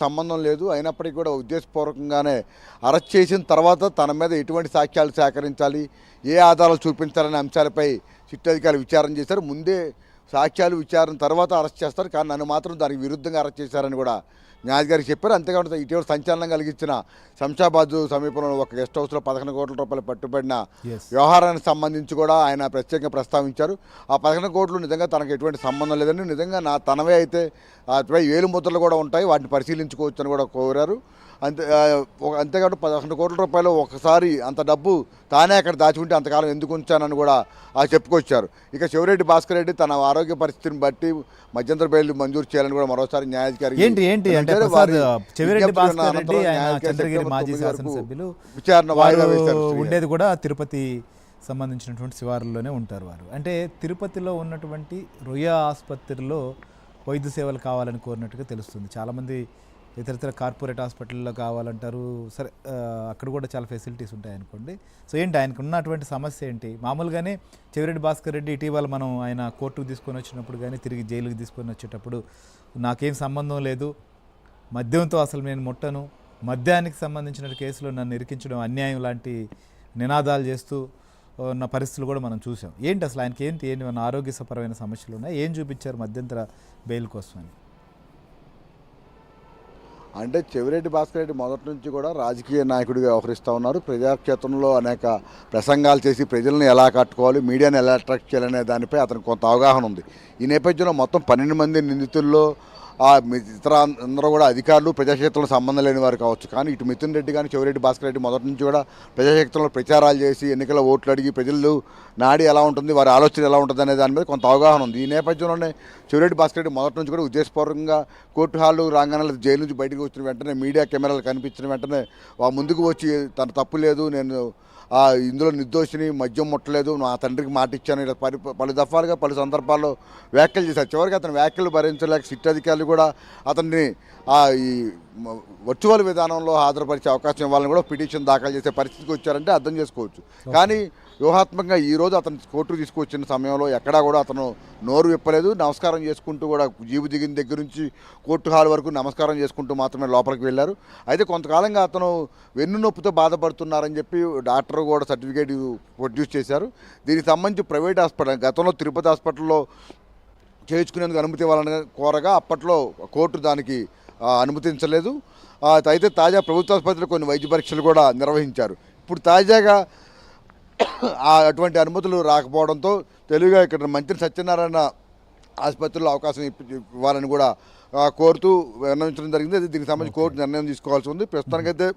సంబంధం లేదు. అయినప్పటికీ కూడా ఉద్దేశపూర్వకంగానే అరెస్ట్ చేసిన తర్వాత తన మీద ఎటువంటి సాక్ష్యాలు సేకరించాలి, ఏ ఆధారాలు చూపించాలనే అంశాలపై సిట్ అధికారులు విచారణ చేశారు. ముందే సాక్ష్యాలు విచారణ తర్వాత అరెస్ట్ చేస్తారు, కానీ నన్ను మాత్రం దానికి విరుద్ధంగా అరెస్ట్ చేశారని కూడా న్యాయధికారికి చెప్పారు. అంతేకాకుండా ఇటీవల సంచలనం కలిగించిన శంషాబాద్ సమీపంలో ఒక గెస్ట్ హౌస్లో 11 కోట్ల రూపాయలు పట్టుబడిన వ్యవహారానికి సంబంధించి కూడా ఆయన ప్రత్యేకంగా ప్రస్తావించారు. ఆ 11 కోట్లు నిజంగా తనకు ఎటువంటి సంబంధం లేదని, నిజంగా తనవే అయితే అటుపై వేలు ముద్రలు కూడా ఉంటాయి, వాటిని పరిశీలించుకోవచ్చు అని కూడా కోరారు. అంతేకాకుండా 11 కోట్ల రూపాయలు ఒకసారి అంత డబ్బు తానే అక్కడ దాచుకుంటే అంతకాలం ఎందుకు ఉంచానని కూడా చెప్పుకొచ్చారు. ఇక చెవిరెడ్డి భాస్కర్ రెడ్డి తన ఆరోగ్య పరిస్థితిని బట్టి మధ్యంతర బెయిల్ మంజూరు చేయాలని కూడా మరోసారి న్యాయాధికారి విచారణ వాయిదా వేశారు. ఉండేది కూడా తిరుపతి సంబంధించినటువంటి శివారుల్లోనే ఉంటారు వారు. అంటే తిరుపతిలో ఉన్నటువంటి రొయ్య ఆసుపత్రిలో వైద్య సేవలు కావాలని కోరినట్టుగా తెలుస్తుంది. చాలామంది ఇతర కార్పొరేట్ హాస్పిటల్లో కావాలంటారు. సరే, అక్కడ కూడా చాలా ఫెసిలిటీస్ ఉంటాయి అనుకోండి. సో ఏంటి ఆయనకు ఉన్నటువంటి సమస్య ఏంటి? మామూలుగానే చెవిరెడ్డి భాస్కర్ రెడ్డి ఇటీవల మనం ఆయన కోర్టుకు తీసుకొని వచ్చినప్పుడు కానీ తిరిగి జైలుకి తీసుకొని వచ్చేటప్పుడు నాకేం సంబంధం లేదు, మద్యంతో అసలు నేను ముట్టను, మద్యానికి సంబంధించిన కేసులో నన్ను ఇరికించడం అన్యాయం లాంటి నినాదాలు చేస్తూ ఉన్న పరిస్థితులు కూడా మనం చూసాం. ఏంటి అసలు ఆయనకి ఏంటి మన ఆరోగ్యపరమైన సమస్యలు ఉన్నాయి, ఏం చూపించారు మధ్యంతర బెయిల్ కోసం అని? అంటే చెవిరెడ్డి భాస్కర్ రెడ్డి మొదటి నుంచి కూడా రాజకీయ నాయకుడిగా వ్యవహరిస్తూ ఉన్నారు. ప్రజాక్షేత్రంలో అనేక ప్రసంగాలు చేసి ప్రజలను ఎలా కట్టుకోవాలి, మీడియాని ఎలా అట్రాక్ట్ చేయాలనే దానిపై అతనికి కొంత అవగాహన ఉంది. ఈ నేపథ్యంలో మొత్తం 12 మంది నిందితుల్లో ఇతర అందరూ కూడా అధికారులు ప్రజాక్షేత్రంలో సంబంధం లేని వారు కావచ్చు. కానీ ఇటు మిథున్ రెడ్డి కానీ చెవిరెడ్డి భాస్కర్ రెడ్డి మొదటి నుంచి కూడా ప్రజాక్షేత్రంలో ప్రచారాలు చేసి ఎన్నికల ఓట్లు అడిగి ప్రజలు నాడి ఎలా ఉంటుంది, వారి ఆలోచన ఎలా ఉంటుంది అనే దాని మీద కొంత అవగాహన ఉంది. ఈ నేపథ్యంలోనే చెవిరెడ్డి భాస్కర్ రెడ్డి మొదటి నుంచి కూడా ఉద్దేశపూర్వకంగా కోర్టు హాలు రాగానే జైలు నుంచి బయటకు వచ్చిన వెంటనే మీడియా కెమెరాలు కనిపించిన వెంటనే ముందుకు వచ్చి తన తప్పు లేదు, నేను ఇందులో నిర్దోషిని, మద్యం ముట్టలేదు, నా తండ్రికి మాట ఇచ్చాను, ఇలా పలు దఫాలుగా పలు సందర్భాల్లో వ్యాఖ్యలు చేశారు. చివరికి అతని వ్యాఖ్యలు భరించలేక సిట్ అధికారులు కూడా అతన్ని ఈ వర్చువల్ విధానంలో హాజరుపరిచే అవకాశం ఇవ్వాలని కూడా పిటిషన్ దాఖలు చేసే పరిస్థితికి వచ్చారంటే అర్థం చేసుకోవచ్చు. కానీ వ్యూహాత్మకంగా ఈరోజు అతను కోర్టుకు తీసుకొచ్చిన సమయంలో ఎక్కడా కూడా అతను నోరు విప్పలేదు. నమస్కారం చేసుకుంటూ కూడా జీబు దిగిన దగ్గర నుంచి కోర్టు హాల్ వరకు నమస్కారం చేసుకుంటూ మాత్రమే లోపలికి వెళ్ళారు. అయితే కొంతకాలంగా అతను వెన్నునొప్పితో బాధపడుతున్నారని చెప్పి డాక్టర్ కూడా సర్టిఫికేట్ ప్రొడ్యూస్ చేశారు. దీనికి సంబంధించి ప్రైవేట్ హాస్పిటల్ గతంలో తిరుపతి హాస్పిటల్లో చేయించుకునేందుకు అనుమతి ఇవ్వాలని కోరగా అప్పట్లో కోర్టు దానికి అనుమతించలేదు. అయితే తాజా ప్రభుత్వ ఆసుపత్రిలో కొన్ని వైద్య పరీక్షలు కూడా నిర్వహించారు. ఇప్పుడు తాజాగా అటువంటి అనుమతులు రాకపోవడంతో తెలుగుగా ఇక్కడ మంత్రి సత్యనారాయణ ఆసుపత్రిలో అవకాశం ఇవ్వాలని కూడా కోరుతూ నిర్ణయించడం జరిగింది. దీనికి సంబంధించి కోర్టు నిర్ణయం తీసుకోవాల్సి ఉంది. ప్రస్తుతానికైతే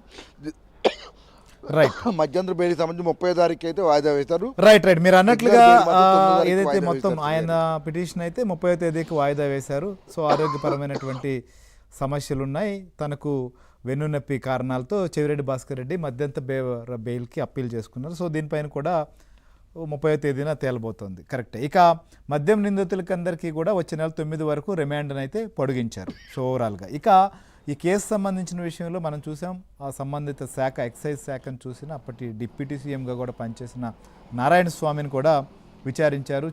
మధ్యంతర బెయిల్ సంబంధించి 30వ తారీఖు అయితే వాయిదా వేశారు. రైట్ మీరు అన్నట్లుగా ఏదైతే మొత్తం ఆయన పిటిషన్ అయితే 30వ తేదీకి వాయిదా వేశారు. సో ఆరోగ్యపరమైనటువంటి సమస్యలు ఉన్నాయి, తనకు వెన్నునొప్పి కారణాలతో చెవిరెడ్డి భాస్కర్ రెడ్డి మధ్యంతర బెయిల్కి అప్పీల్ చేసుకున్నారు. సో దీనిపైన కూడా 30వ తేదీన తేలబోతోంది. కరెక్టే. ఇక మద్యం నిందితులకి అందరికీ కూడా వచ్చే నెల 9 వరకు రిమాండ్ని అయితే పొడిగించారు. సో ఓవరాల్గా ఇక ఈ కేసు సంబంధించిన విషయంలో మనం చూసాం, ఆ సంబంధిత శాఖ ఎక్సైజ్ శాఖను చూసిన అప్పటి డిప్యూటీ సీఎంగా కూడా పనిచేసిన నారాయణ స్వామిని కూడా విచారించారు.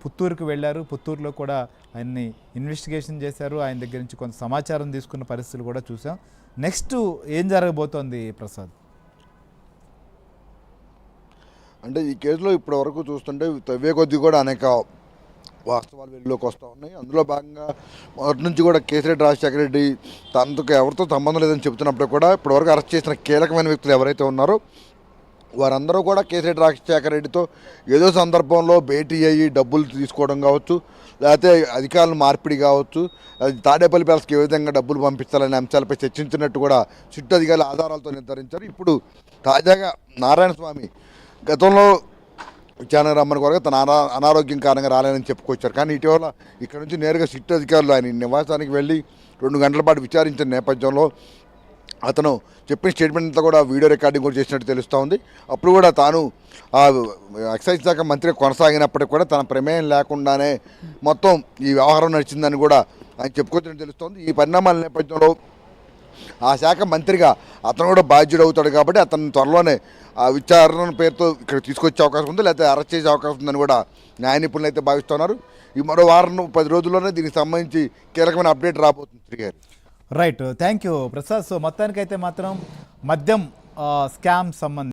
పుత్తూరుకు వెళ్ళారు. పుత్తూరులో కూడా ఆయన్ని ఇన్వెస్టిగేషన్ చేశారు. ఆయన దగ్గర నుంచి కొంత సమాచారం తీసుకున్న పరిస్థితులు కూడా చూసాం. నెక్స్ట్ ఏం జరగబోతోంది ప్రసాద్? అంటే ఈ కేసులో ఇప్పటి వరకు చూస్తుంటే తవ్వే కొద్దీ కూడా అనేక వాస్తవాలు వెలుగులోకి వస్తూ ఉన్నాయి. అందులో భాగంగా మొదటి నుంచి కూడా కేసిరెడ్డి రాజశేఖర రెడ్డి తనకు ఎవరితో సంబంధం లేదని చెబుతున్నప్పుడు కూడా ఇప్పటివరకు అరెస్ట్ చేసిన కీలకమైన వ్యక్తులు ఎవరైతే ఉన్నారో వారందరూ కూడా కేసిరెడ్డి రాజశేఖర రెడ్డితో ఏదో సందర్భంలో భేటీ అయ్యి డబ్బులు తీసుకోవడం కావచ్చు, లేకపోతే అధికారుల మార్పిడి కావచ్చు, తాడేపల్లి ప్యాలెస్కి ఏ విధంగా డబ్బులు పంపించాలనే అంశాలపై చర్చించినట్టు కూడా సిట్ అధికారులు ఆధారాలతో నిర్ధారించారు. ఇప్పుడు తాజాగా నారాయణ స్వామి గతంలో విచారణ రమ్మని కొరగా తన అనారోగ్యం కారణంగా రాలేదని చెప్పుకొచ్చారు. కానీ ఇటీవల ఇక్కడ నుంచి నేరుగా సిట్ అధికారులు ఆయన నివాసానికి వెళ్ళి 2 గంటల పాటు విచారించిన నేపథ్యంలో అతను చెప్పిన స్టేట్మెంట్ అంతా కూడా వీడియో రికార్డింగ్ కూడా చేసినట్టు తెలుస్తూ ఉంది. అప్పుడు కూడా తాను ఎక్సైజ్ శాఖ మంత్రిగా కొనసాగినప్పటికీ కూడా తన ప్రమేయం లేకుండానే మొత్తం ఈ వ్యవహారం నడిచిందని కూడా ఆయన చెప్పుకొచ్చినట్టు తెలుస్తోంది. ఈ పరిణామాల నేపథ్యంలో ఆ శాఖ మంత్రిగా అతను కూడా బాధ్యుడు అవుతాడు కాబట్టి అతను త్వరలోనే ఆ విచారణ పేరుతో ఇక్కడ తీసుకొచ్చే అవకాశం ఉంది, లేకపోతే అరెస్ట్ చేసే అవకాశం ఉందని కూడా న్యాయ నిపుణులు అయితే భావిస్తున్నారు. ఈ మరో 10 రోజుల్లోనే దీనికి సంబంధించి కీలకమైన అప్డేట్ రాబోతుంది శ్రీగారు. Right, thank you Prasad. So మొత్తానికైతే మాత్రం మద్యం స్కామ్ సంబంధించి